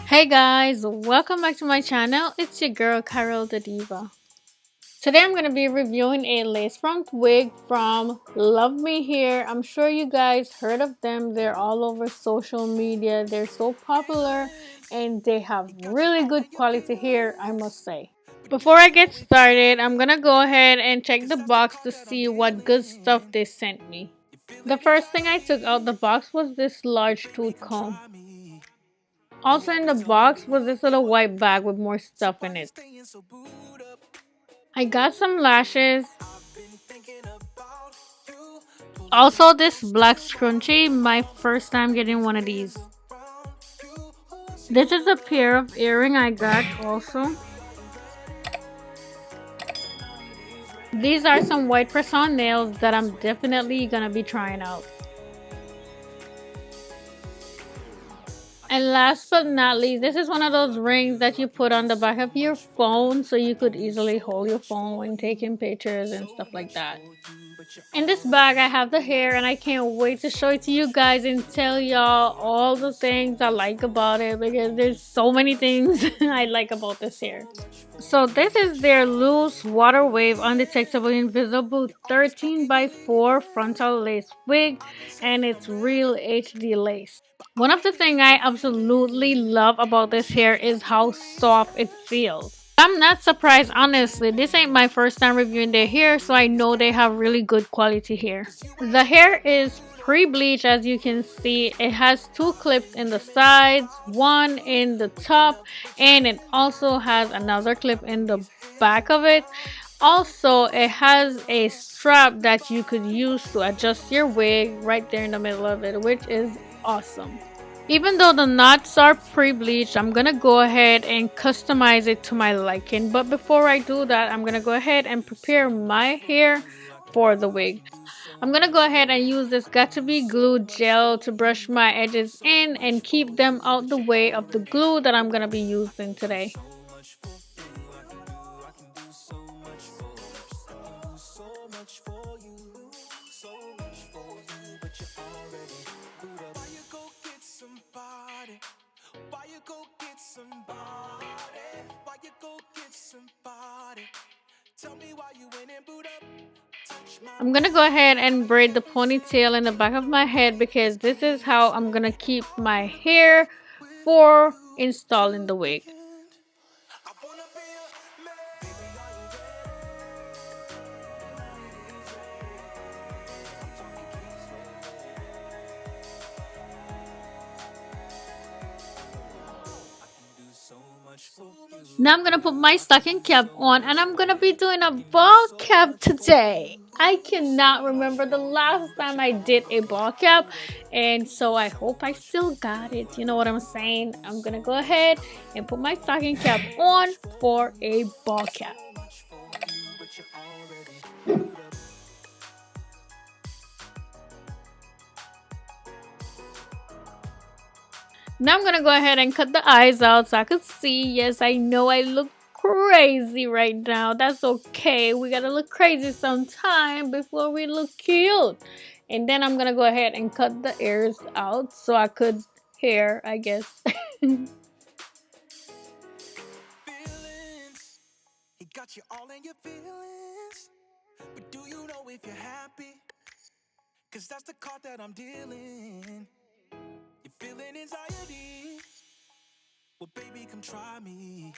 Hey guys, welcome back to my channel. It's your girl Carol the Diva. Today I'm going to be reviewing a lace front wig from LuvMe here. I'm sure you guys heard of them. They're all over social media. They're so popular and they have really good quality hair, I must say. Before I get started, I'm going to go ahead and check the box to see what good stuff they sent me. The first thing I took out the box was this large tooth comb. Also in the box was this little white bag with more stuff in it. I got some lashes. Also this black scrunchie, my first time getting one of these. This is a pair of earring I got also. These are some white press-on nails that I'm definitely gonna be trying out. And last but not least, this is one of those rings that you put on the back of your phone so you could easily hold your phone when taking pictures and stuff like that. In this bag, I have the hair and I can't wait to show it to you guys and tell y'all all the things I like about it because there's so many things I like about this hair. So this is their loose water wave undetectable invisible 13 by 4 frontal lace wig, and it's real HD lace. One of the things I absolutely love about this hair is how soft it feels. I'm not surprised, honestly. This ain't my first time reviewing their hair, so I know they have really good quality hair. The hair is pre-bleached, as you can see. It has two clips in the sides, one in the top, and it also has another clip in the back of it. Also, it has a strap that you could use to adjust your wig right there in the middle of it, which is awesome. Even though the knots are pre-bleached, I'm gonna go ahead and customize it to my liking. But before I do that, I'm gonna go ahead and prepare my hair for the wig. I'm gonna go ahead and use this Got To Be Glue gel to brush my edges in and keep them out the way of the glue that I'm gonna be using today. I'm gonna go ahead and braid the ponytail in the back of my head because this is how I'm gonna keep my hair for installing the wig. Now I'm gonna put my stocking cap on and I'm gonna be doing a ball cap today. I cannot remember the last time I did a ball cap, and so I hope I still got it. You know what I'm saying? I'm gonna go ahead and put my stocking cap on for a ball cap. Now I'm gonna go ahead and cut the eyes out so I could see. Yes, I know I look crazy right now. That's okay. We gotta look crazy sometime before we look cute. And then I'm gonna go ahead and cut the ears out so I could hair, I guess. Got you all in your feelings, but do you know if you're happy? Cause that's the card that I'm dealing. You're feeling anxiety. Well, baby, come try me.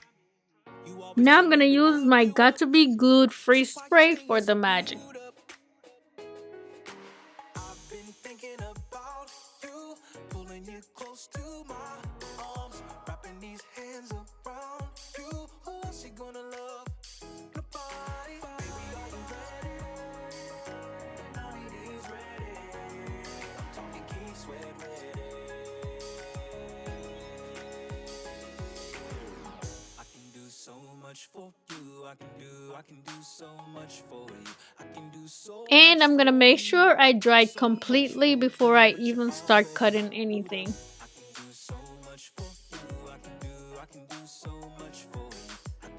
Now I'm gonna use my Got To Be Glued free spray for the magic. I've been thinking about you, pulling you close to my arms, wrapping these hands around you. Who else you gonna love? Nobody. Baby, are you ready? Night is ready. I'm talking key sweat ready. I can do so much for you. I can do so much for you. I can do so. And I'm gonna make sure I dry completely before I even start cutting anything.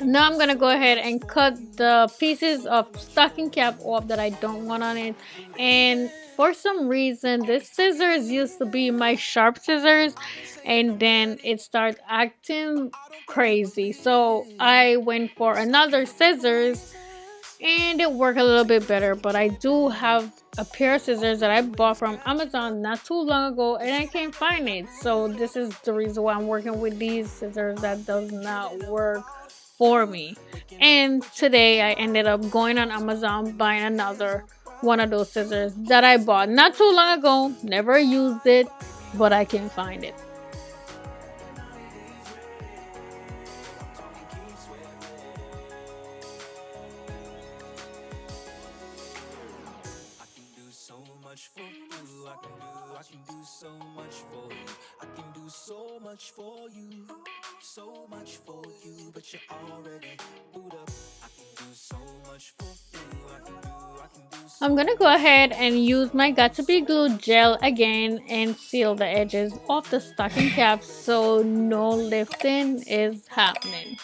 Now I'm gonna go ahead and cut the pieces of stocking cap off that I don't want on it, and For some reason, this scissors used to be my sharp scissors, and then it started acting crazy. So I went for another scissors, and it worked a little bit better. But I do have a pair of scissors that I bought from Amazon not too long ago, and I can't find it. So this is the reason why I'm working with these scissors that does not work for me. And today I ended up going on Amazon buying another one of those scissors that I bought not too long ago. Never used it, but I can find it. I'm gonna go ahead and use my Got to Be Glue gel again and seal the edges of the stocking caps so no lifting is happening.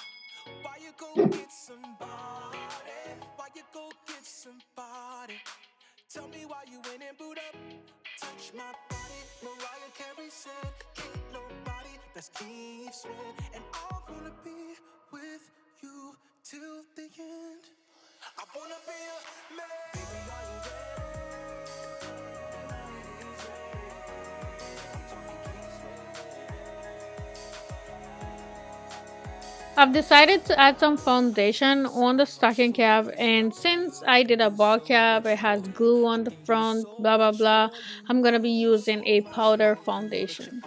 I've decided to add some foundation on the stocking cap, and since I did a ball cap, it has glue on the front, blah blah blah, I'm gonna be using a powder foundation.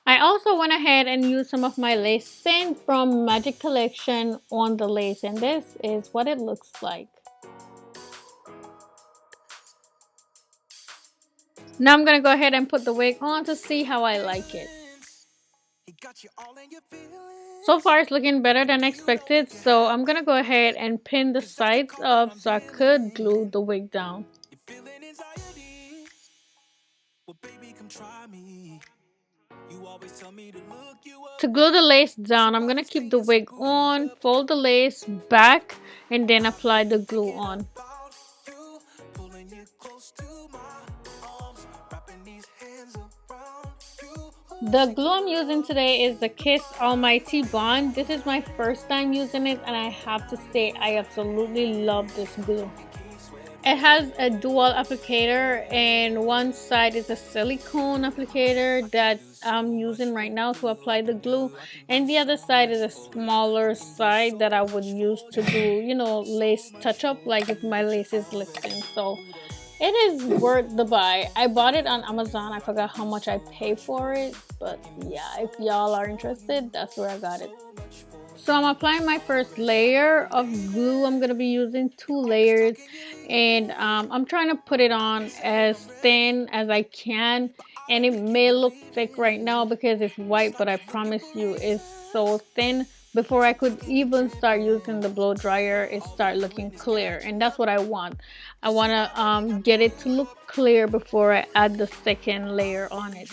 I also went ahead and used some of my lace thin from Magic Collection on the lace, and this is what it looks like. Now I'm gonna go ahead and put the wig on to see how I like it. So far it's looking better than expected, so I'm gonna go ahead and pin the sides up so I could glue the wig down. To glue the lace down, I'm gonna keep the wig on, fold the lace back, and then apply the glue on. The glue I'm using today is the Kiss Almighty Bond. This is my first time using it, and I have to say I absolutely love this glue. It has a dual applicator, and one side is a silicone applicator that I'm using right now to apply the glue, and the other side is a smaller side that I would use to do, lace touch up, like if my lace is lifting. So it is worth the buy. I bought it on Amazon. I forgot how much I paid for it, but yeah, if y'all are interested, that's where I got it. So I'm applying my first layer of glue. I'm going to be using 2 layers, and I'm trying to put it on as thin as I can, and it may look thick right now because it's white, but I promise you it's so thin. Before I could even start using the blow dryer, it started looking clear, and that's what I want. I want to get it to look clear before I add the second layer on it.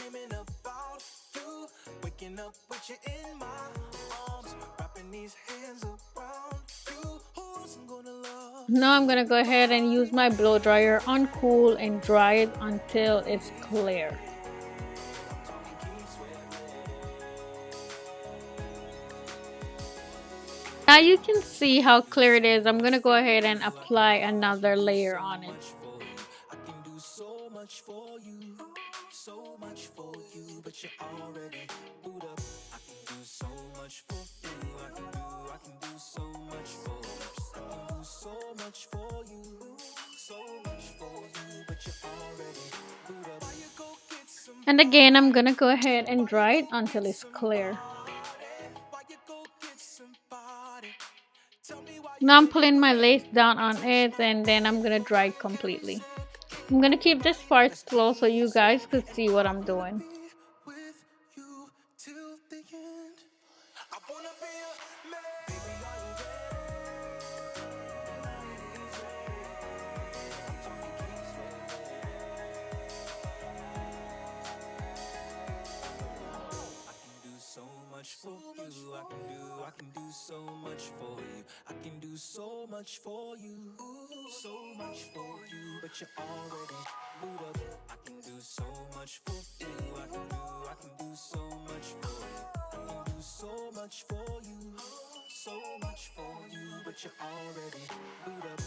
Now I'm gonna go ahead and use my blow dryer on cool and dry it until it's clear. Now you can see how clear it is. I'm gonna go ahead and apply another layer on it. And again, I'm gonna go ahead and dry it until it's clear. Now I'm pulling my lace down on it, and then I'm gonna dry it completely. I'm gonna keep this part slow so you guys could see what I'm doing. much for you, so much for you, but you're already moved up. I can do so much for you. I can do so much for you. I can do so much for you, so much for you, but you're already moved up.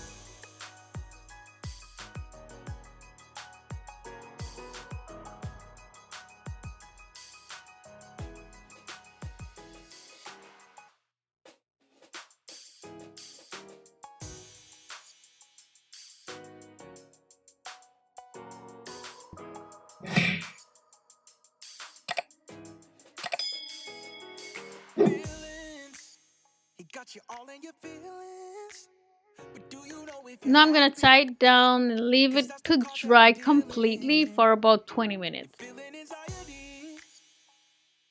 Feelings, he got you all in your feelings. But do you know if you're Now I'm gonna happy? tie it down and leave Cause it that's the to card that I'm dry dealing completely in. for about 20 minutes. Feeling anxiety?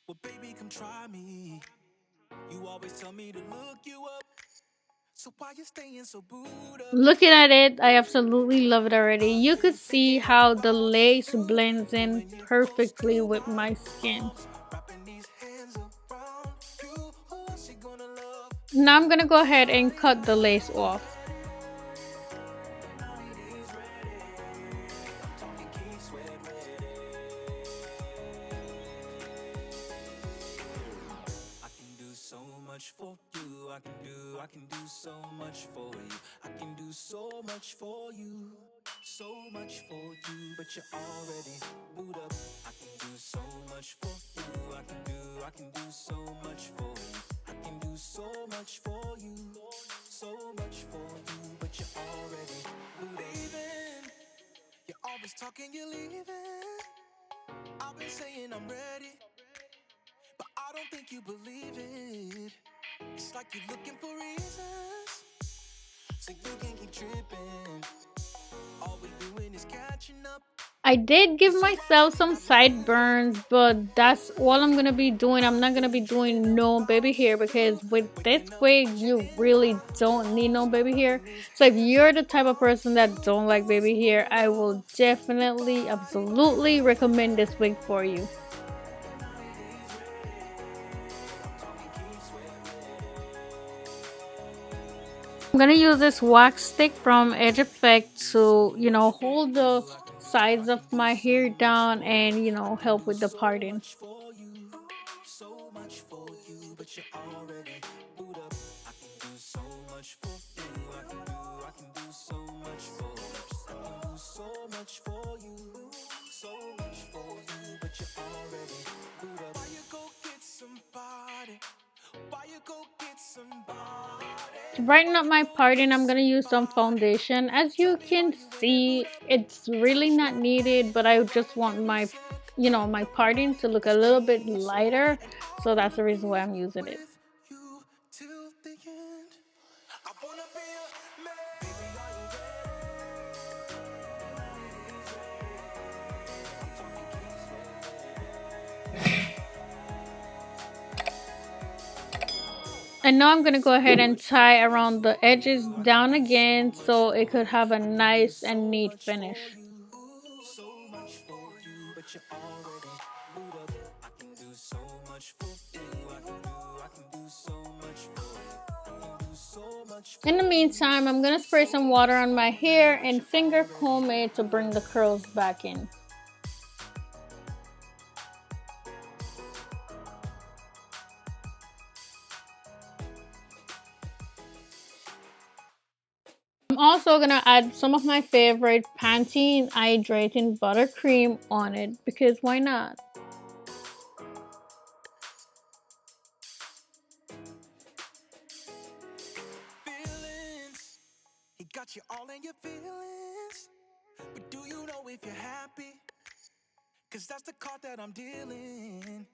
Well, baby, come try me. You always tell me to look you up. So why you staying so booed up? Looking at it, I absolutely love it already. You could see Thinking how the about lace you, blends in doing your most perfectly till with my my skin. arms, wrapping these hands around you. Who else you gonna love? Now I'm gonna go ahead and cut the lace off. Talking Keith Sweat ready. I can do so much for you. I can do so much for you. I can do so much for you. So much for you, but you're already moved up. I can do so much for you. I can do so much for you. I can do so much for you. So much for you, but you're already leaving. You're always talking, you're leaving. I've been saying I'm ready, but I don't think you believe it. It's like you're looking for reasons, so you can keep tripping. All we doing is catching up. I did give Cause you myself already some got mad. sideburns, but that's all I'm gonna be doing. I'm not gonna be doing no baby hair because with this Waking up wig, you wishing really I don't need no was baby hair. you. So if you're the type of So person much that for don't like you, baby so hair, I will love. Your definitely, body absolutely recommend this wig for you. I'm gonna use this wax stick from Edge Effect to, hold the sides of my hair down and, help with the parting. so much for you, but you're already booed up. I can do so much for you. I can do so much for you. I can do so much for you. So much for you, but you're already booed up. Why you go get somebody? Why you go get somebody? To brighten up my parting, I'm gonna use some foundation. As you can see, it's really not needed, but I just want my parting to look a little bit lighter. So that's the reason why I'm using it. With you till the end. I wanna be a man. Baby, are you And now I'm gonna go ahead and tie around the edges down again so it could have a nice and neat finish. so much for you, but you're already moved up. I can do so much for you. I can do so much for you. I can do so much In the for you. meantime, I'm gonna spray some water on my hair and finger comb it to bring the curls back in. I'm also gonna add some of my favorite Pantene Hydrating Buttercream on it because why not? Feelings, he got you all in your feelings. But do you know if you're happy? Cause that's the card that I'm dealing.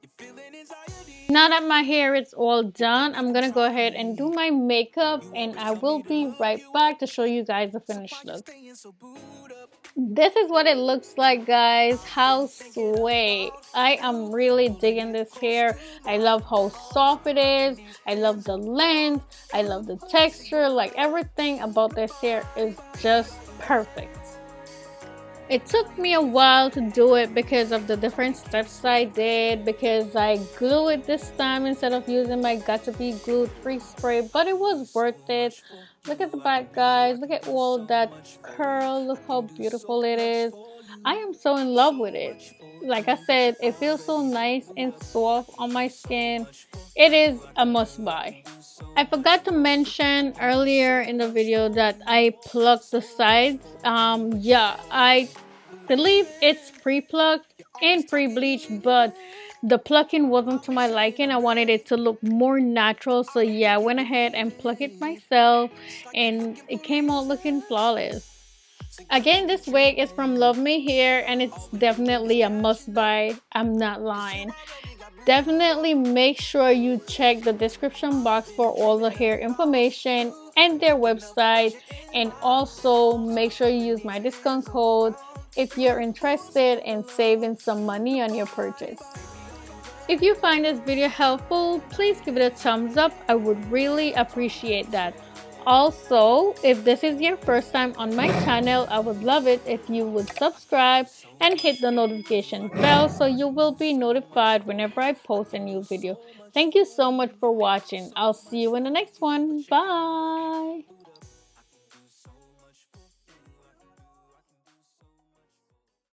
You're feeling anxiety. Now that my hair is all done, Baby, I'm come gonna go try ahead and do me. my makeup You and always I tell will me to be look right you up. back to show you guys the So why finished you look. staying so booed up? This is what it looks like, guys. How Thinking sway. about I you, am really moving digging you this close hair. to I my love how arms, soft it wrapping is. these I love hands the around length. I you. love the Who else you texture. gonna Like love? everything Your about this hair body, is just perfect. It took me a while to do it because of the different steps I did, because I glue it this time instead of using my Got to Be Glued free spray, but it was worth it. Look at the back, guys. Look at all that curl. Look how beautiful it is. I am so in love with it. Like I said, it feels so nice and soft on my skin. It is a must buy. I forgot to mention earlier in the video that I plucked the sides. Yeah, I believe it's pre-plucked and pre-bleached, but the plucking wasn't to my liking. I wanted it to look more natural, so yeah, I went ahead and plucked it myself, and it came out looking flawless. Again, this wig is from LuvMe here, and it's definitely a must-buy. I'm not lying. Definitely make sure you check the description box for all the hair information and their website, and also make sure you use my discount code if you're interested in saving some money on your purchase. If you find this video helpful, please give it a thumbs up. I would really appreciate that. Also, if this is your first time on my channel, I would love it if you would subscribe and hit the notification bell so you will be notified whenever I post a new video. Thank you so much for watching. I'll see you in the next one. Bye!